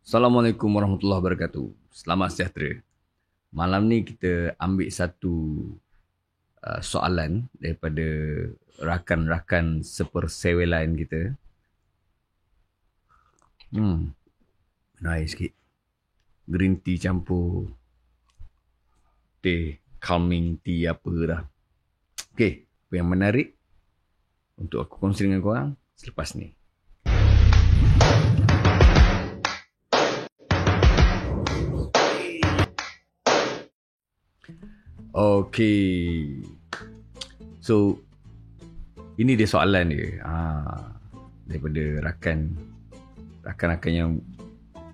Assalamualaikum warahmatullahi wabarakatuh. Selamat sejahtera. Malam ni kita ambil satu soalan daripada rakan-rakan sepersewelan kita. Nice sikit. Green tea campur teh, calming tea apa dah. Okey, apa yang menarik untuk aku kongsi dengan korang selepas ni. Okay. So, ini dia soalan dia. Daripada rakan-rakan yang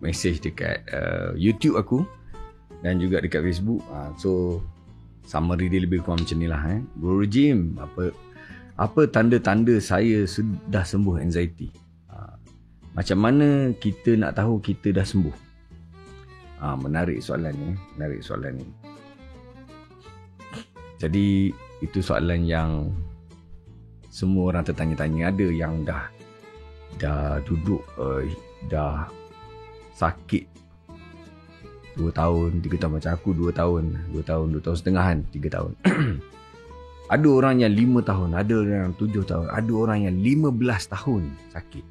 message dekat YouTube aku dan juga dekat Facebook. So, summary dia lebih kurang macam ni lah. Bro Jim, apa tanda-tanda saya sudah sembuh anxiety? Macam mana kita nak tahu kita dah sembuh? Menarik soalan ni. Jadi itu soalan yang semua orang tertanya-tanya. Ada yang dah duduk dah sakit 2 tahun, 3 tahun, macam aku 2 tahun, 2 tahun setengahan, 3 tahun. Ada orang yang 5 tahun, ada orang yang 7 tahun, ada orang yang 15 tahun sakit.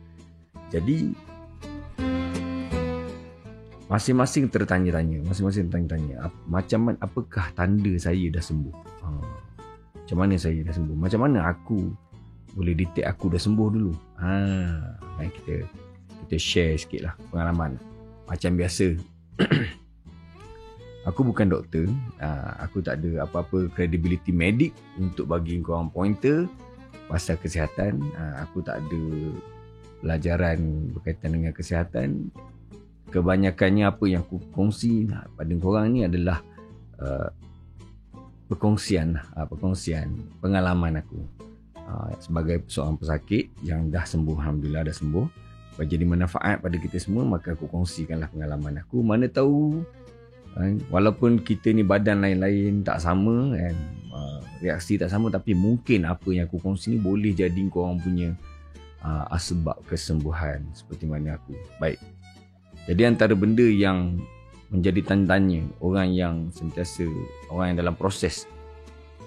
Jadi masing-masing tertanya-tanya. Macam mana, apakah tanda saya dah sembuh? Macam mana saya dah sembuh? Macam mana aku boleh detect aku dah sembuh dulu? Mari kita share sikit lah pengalaman. Macam biasa, aku bukan doktor. Aku tak ada apa-apa credibility medik untuk bagi korang pointer pasal kesihatan. Aku tak ada pelajaran berkaitan dengan kesihatan. Kebanyakannya apa yang aku kongsi pada korang ni adalah perkongsian pengalaman aku sebagai seorang pesakit yang dah sembuh. Alhamdulillah dah sembuh. Supaya jadi manfaat pada kita semua, maka aku kongsikanlah pengalaman aku. Mana tahu walaupun kita ni badan lain-lain, tak sama kan, reaksi tak sama, tapi mungkin apa yang aku kongsi ni boleh jadi korang punya asbab kesembuhan seperti mana aku. Baik. Jadi antara benda yang menjadi tanda-tanya orang yang dalam proses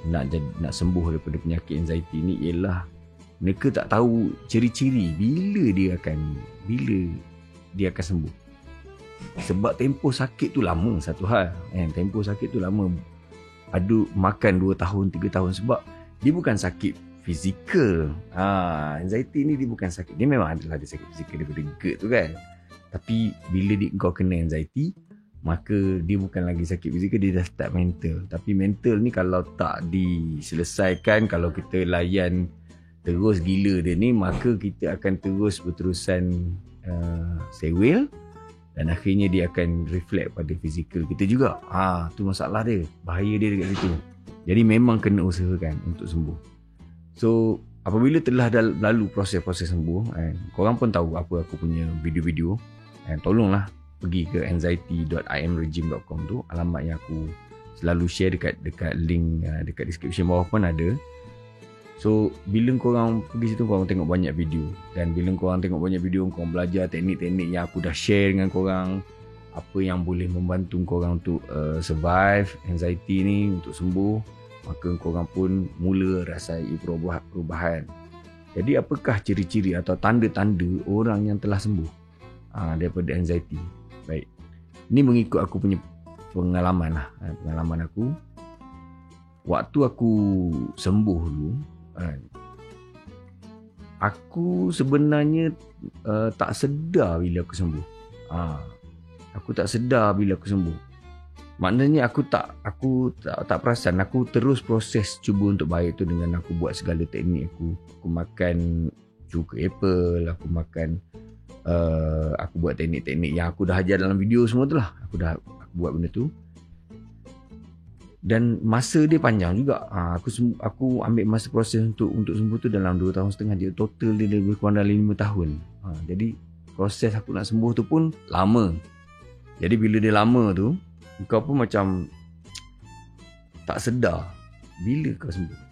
nak sembuh daripada penyakit anxiety ni ialah mereka tak tahu ciri-ciri bila dia akan sembuh. Sebab tempoh sakit tu lama, satu hal. Tempoh sakit tu lama. Makan 2 tahun, 3 tahun, sebab dia bukan sakit fizikal. Anxiety ni dia bukan sakit. Dia memang adalah dia sakit fizikal daripada GERD tu kan. Tapi bila kau kena anxiety, maka dia bukan lagi sakit fizikal, dia dah start mental. Tapi mental ni kalau tak diselesaikan, kalau kita layan terus gila dia ni, maka kita akan berterusan sewil dan akhirnya dia akan reflect pada fizikal kita juga. Tu masalah dia, bahaya dia dekat situ. Jadi memang kena usahakan untuk sembuh. So apabila telah lalu proses-proses sembuh, korang pun tahu apa aku punya video-video, tolonglah pergi ke anxiety.imregime.com tu, alamat yang aku selalu share dekat link dekat description bawah pun ada. So bila korang pergi situ, korang tengok banyak video, dan bila korang tengok banyak video, korang belajar teknik-teknik yang aku dah share dengan korang, apa yang boleh membantu korang untuk survive anxiety ni, untuk sembuh, maka korang pun mula rasai perubahan. Jadi apakah ciri-ciri atau tanda-tanda orang yang telah sembuh daripada anxiety? Baik, ini mengikut aku punya pengalaman lah. Pengalaman aku waktu aku sembuh dulu, aku sebenarnya tak sedar bila aku sembuh. Aku tak sedar bila aku sembuh. Maknanya aku tak perasan. Aku terus proses cuba untuk baik tu dengan aku buat segala teknik aku. Aku makan cuka apple, aku buat teknik-teknik yang aku dah ajar dalam video semua tu lah. Aku buat benda tu. Dan masa dia panjang juga. Aku ambil masa proses untuk sembuh tu dalam 2 tahun setengah. Dia total dia lebih kurang dalam 5 tahun. Jadi proses aku nak sembuh tu pun lama. Jadi bila dia lama tu, kau pun macam tak sedar bila kau sembuh.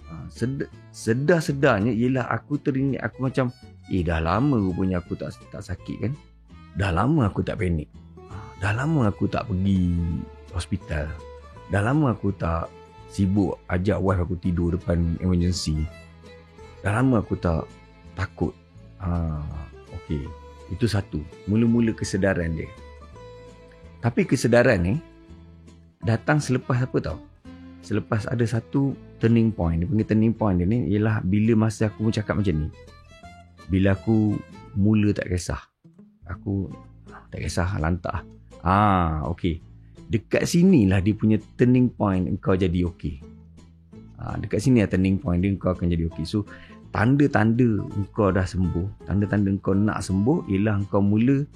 Sedar-sedarnya ialah aku teringat, aku macam dah lama rupanya aku tak sakit kan. Dah lama aku tak panik. dah lama aku tak pergi hospital. Dah lama aku tak sibuk ajak wife aku tidur depan emergency. Dah lama aku tak takut. Okey. Itu satu. Mula-mula kesedaran dia. Tapi kesedaran ni datang selepas apa tau? Selepas ada satu turning point. Dia panggil turning point dia ni ialah bila masa aku cakap macam ni. Bila aku mula tak kisah. Aku tak kisah, lantak. Okey. Dekat sinilah dia punya turning point engkau jadi okey. Dekat sini lah turning point dia, engkau akan jadi okey. So, tanda-tanda engkau dah sembuh, tanda-tanda engkau nak sembuh ialah engkau mula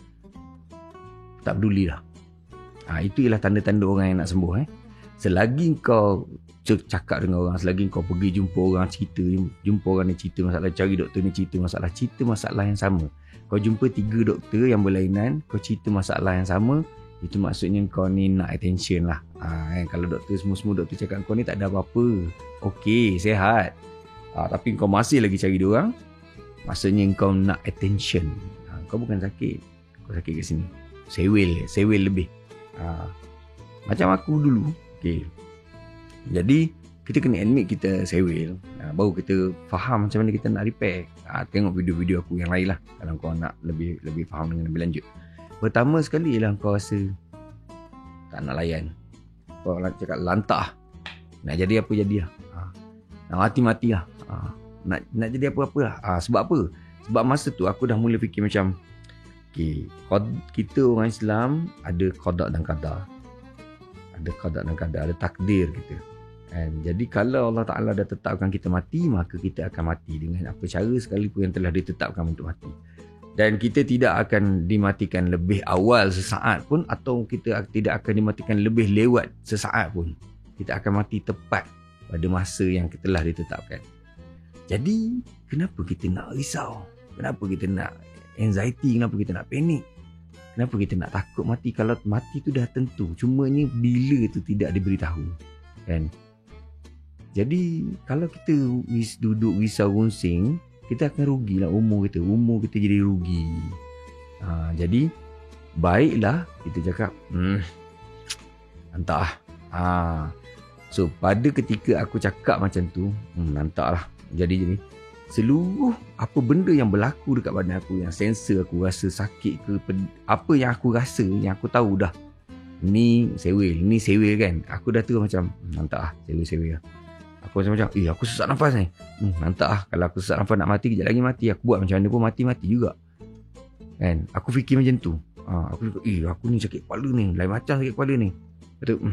tak peduli dah. Itu ialah tanda-tanda orang yang nak sembuh. Selagi engkau cakap dengan orang, selagi engkau pergi jumpa orang cerita, jumpa orang ni cerita masalah, cari doktor ni cerita masalah yang sama. Kau jumpa 3 doktor yang berlainan, kau cerita masalah yang sama, itu maksudnya kau ni nak attention lah. Kalau doktor semua doktor cakap kau ni tak ada apa-apa, okey, sihat, tapi kau masih lagi cari diorang, maksudnya kau nak attention. Kau bukan sakit, kau sakit kat sini, sewel lebih. Macam aku dulu. Okay. Jadi kita kena admit kita sewel, baru kita faham macam mana kita nak repair. Tengok video-video aku yang lain lah kalau kau nak lebih faham dengan lebih lanjut. Pertama sekali ialah kau rasa tak nak layan, kau cakap lantak, nak jadi apa jadilah, nak mati-mati lah, nak jadi apa-apa lah. Sebab apa? Sebab masa tu aku dah mula fikir macam, okay, kita orang Islam ada qada dan qadar, ada takdir kita. Jadi kalau Allah Ta'ala dah tetapkan kita mati, maka kita akan mati dengan apa cara sekalipun yang telah ditetapkan untuk mati. Dan kita tidak akan dimatikan lebih awal sesaat pun, atau kita tidak akan dimatikan lebih lewat sesaat pun. Kita akan mati tepat pada masa yang telah ditetapkan. Jadi kenapa kita nak risau? Kenapa kita nak anxiety? Kenapa kita nak panik? Kenapa kita nak takut mati kalau mati tu dah tentu? Cumanya bila tu tidak diberitahu, kan? Jadi kalau kita duduk risau runsing, kita akan rugilah umur kita jadi rugi. Jadi baiklah kita cakap lantak lah. So pada ketika aku cakap macam tu, lantak lah, jadi seluruh apa benda yang berlaku dekat badan aku, yang sensor aku rasa sakit ke, apa yang aku rasa, yang aku tahu dah ni sewel kan, aku dah terus macam lantak lah, sewel lah. Aku macam aku sesak nafas ni, lantak lah, kalau aku sesak nafas nak mati, kejap lagi mati, aku buat macam mana pun mati juga kan. Aku fikir macam tu. Aku fikir aku ni sakit kepala ni, lain macam sakit kepala ni. Betul,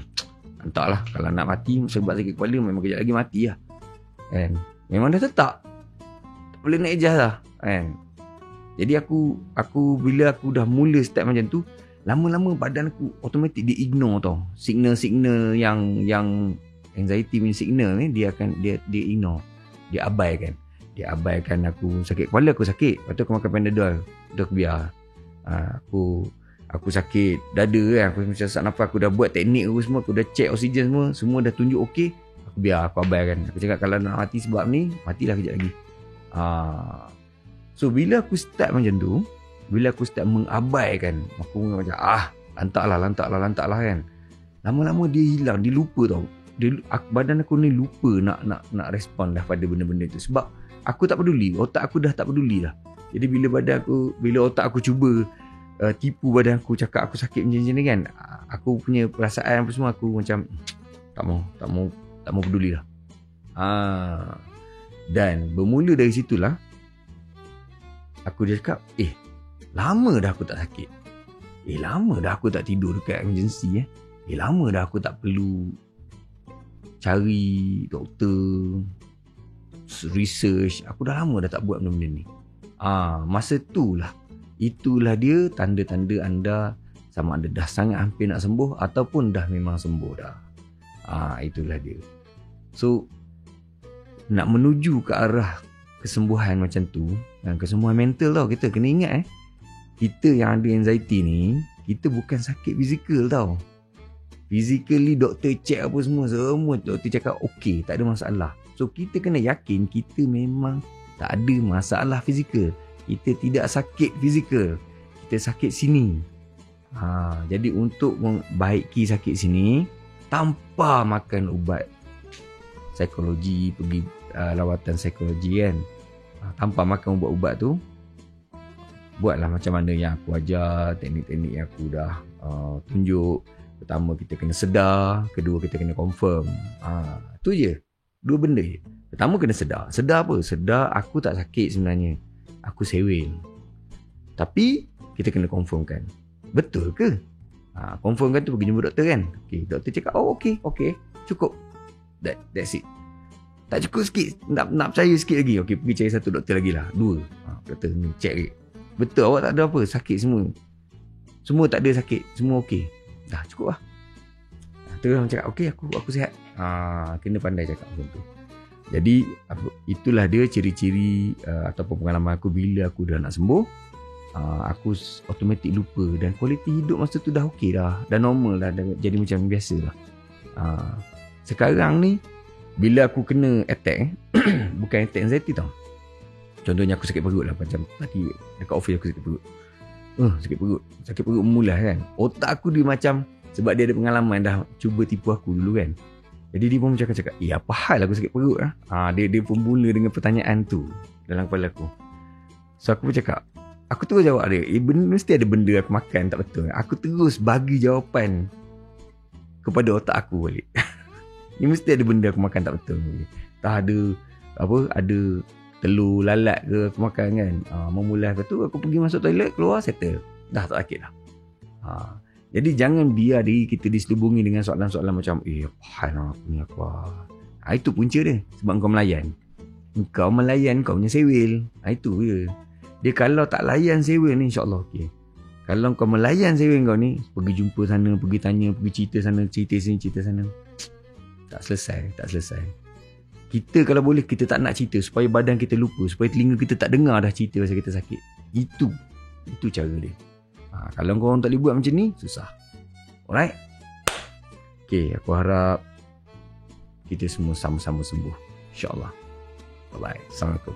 lantak lah, kalau nak mati sebab sakit kepala memang kejap lagi mati lah kan. Memang dah tetap, tak boleh nak adjust lah kan. Jadi aku bila aku dah mula start macam tu, lama-lama badan aku automatik dia ignore tau. Signal-signal yang anxiety punya signal ni dia ignore. Dia abaikan aku sakit kepala, aku sakit. Lepas tu aku makan Panadol. Dah aku biar. Aku sakit dada kan, aku macam sesak nafas, aku dah buat teknik aku semua, aku dah check oksigen semua dah tunjuk okey. Aku biar, aku abaikan. Aku cakap kalau nak mati sebab ni, matilah kejap lagi. So bila aku start macam tu, bila aku start mengabaikan, aku macam lantak lah kan. Lama-lama dia hilang, dia lupa tau. Badan aku ni lupa nak respon dah pada benda-benda tu. Sebab aku tak peduli, otak aku dah tak peduli dah. Jadi bila otak aku cuba tipu badan aku, cakap aku sakit macam ni kan, aku punya perasaan apa semua, aku macam tak mau peduli dah. Dan bermula dari situlah aku dia cakap, lama dah aku tak sakit, lama dah aku tak tidur dekat emergency, lama dah aku tak perlu cari doktor, research. Aku dah lama dah tak buat benda-benda ni. Masa itulah dia tanda-tanda anda sama ada dah sangat hampir nak sembuh ataupun dah memang sembuh dah. Itulah dia. So nak menuju ke arah kesembuhan macam tu, dan kesembuhan mental tau, kita kena ingat kita yang ada anxiety ni, kita bukan sakit fizikal tau. Physically doktor check apa semua doktor cakap okey, tak ada masalah. So kita kena yakin kita memang tak ada masalah fizikal. Kita tidak sakit fizikal, kita sakit sini. Jadi untuk membaiki sakit sini, tanpa makan ubat psikologi, pergi lawatan psikologi kan, tanpa makan ubat-ubat tu, buatlah macam mana yang aku ajar, teknik-teknik yang aku dah tunjuk. Pertama, kita kena sedar. Kedua, kita kena confirm. Tu je. Dua benda je. Pertama, kena sedar. Sedar apa? Sedar aku tak sakit sebenarnya. Aku sewel. Tapi kita kena confirmkan. Betul ke? Confirmkan tu pergi jumpa doktor kan. Okay, doktor cakap, oh okey, cukup. That's it. Tak cukup sikit, nak percaya sikit lagi. Okey, pergi cari satu doktor lagi lah. 2. Doktor ni check lagi. Betul, awak tak ada apa? Sakit semua? Semua tak ada sakit? Semua okey? Dah cukup lah. Tu orang cakap, okey, aku sihat. Kena pandai cakap macam tu. Jadi itulah dia ciri-ciri ataupun pengalaman aku bila aku dah nak sembuh. Aku automatik lupa dan kualiti hidup masa tu dah okey dah. Dah normal dah, jadi macam biasa lah. Sekarang ni bila aku kena attack bukan attack anxiety tau. Contohnya aku sakit perut lah, macam tadi dekat office aku sakit perut. Sakit perut memulas kan. Otak aku dia macam, sebab dia ada pengalaman dah cuba tipu aku dulu kan. Jadi dia pun cakap, apa hal aku sakit perut lah. Dia pun mula dengan pertanyaan tu dalam kepala aku. So aku pun cakap, aku terus jawab dia, mesti ada benda aku makan tak betul. Aku terus bagi jawapan kepada otak aku balik. Ni mesti ada benda aku makan tak betul. Tak ada ada telur lalat ke aku makan kan. Memulas ke tu, aku pergi masuk toilet, keluar, settle. Dah tak sakit dah. Jadi jangan biar diri kita diselubungi dengan soalan-soalan macam, apa hal aku ni apa. Itu punca dia. Sebab kau melayan. Kau melayan kau punya sewel. Itu je. Dia kalau tak layan sewel ni, insyaAllah okey. Kalau kau melayan sewel kau ni, pergi jumpa sana, pergi tanya, pergi cerita sana, cerita sini, cerita sana. Tak selesai. Kita kalau boleh, kita tak nak cerita supaya badan kita lupa, supaya telinga kita tak dengar dah cerita pasal kita sakit. Itu cara dia. Kalau korang tak boleh buat macam ni, susah. Alright? Okay, aku harap kita semua sama-sama sembuh. InsyaAllah. Bye-bye. Assalamualaikum.